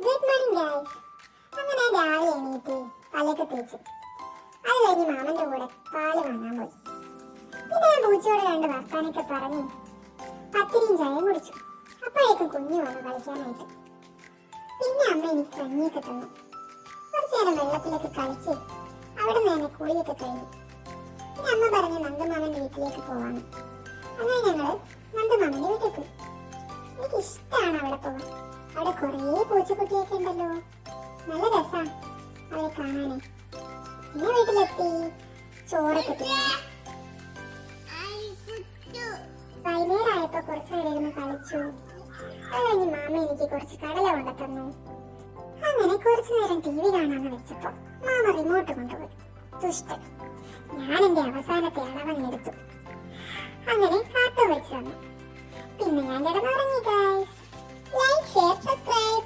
Good morning guys. അങ്ങനെ രാവിലെ എണീറ്റ് പല്ലൊക്കെ തേച്ച് അത് കഴിഞ്ഞ് മാമന്റെ കൂടെ പാല് വാങ്ങാൻ പോയി. പിന്നെ ഞാൻ പൂച്ചയോട് രണ്ട് വർത്താനൊക്കെ പറഞ്ഞ് പത്തിരിയും ചായയും കുടിച്ചു. അപ്പോഴേക്കും കുഞ്ഞു വന്നു കളിക്കാനായിട്ട്. പിന്നെ അമ്മ എനിക്ക് കഞ്ഞിയൊക്കെ തന്നു. കുറച്ചു നേരം വെള്ളത്തിലൊക്കെ കളിച്ച് അവിടെ നിന്ന് തന്നെ കുളിയൊക്കെ കഴിഞ്ഞു. പിന്നെ അമ്മ പറഞ്ഞ് നന്ദമാമന്റെ വീട്ടിലേക്ക് പോവാണ്. അങ്ങനെ ഞങ്ങള് നന്ദമാമന്റെ വീട്ടിൽ പോയി. എനിക്ക് ഇഷ്ടമാണ് അവിടെ പോവാൻ. അവിടെ കുറേ പൂച്ചക്കുട്ടിയൊക്കെ ഉണ്ടല്ലോ, നല്ല രസാ അവരെ കാണാനേ. പിന്നെ വീട്ടിലെത്തി ചോറൊക്കെ തിന്നു. വൈകുന്നേരമായപ്പോ കുറച്ചു നേരം ഇരുന്ന് കളിച്ചു. അത് കഴിഞ്ഞ് മാമ എനിക്ക് കുറച്ച് കടല കൊണ്ടു തന്നു. അങ്ങനെ കുറച്ചു നേരം ടി വി കാണാന്ന് വെച്ചപ്പോ മാമ റിമോട്ട് കൊണ്ടുപോയി. ദുഷ്ടൻ. ഞാൻ എന്റെ അവസാനത്തെ അളവങ്ങെടുത്തു. അങ്ങനെ കാർട്ടൂൺ വെച്ച് തന്നു. പിന്നെ ഞാൻ കിടന്നുറങ്ങി ഗൈസ്. Like share subscribe.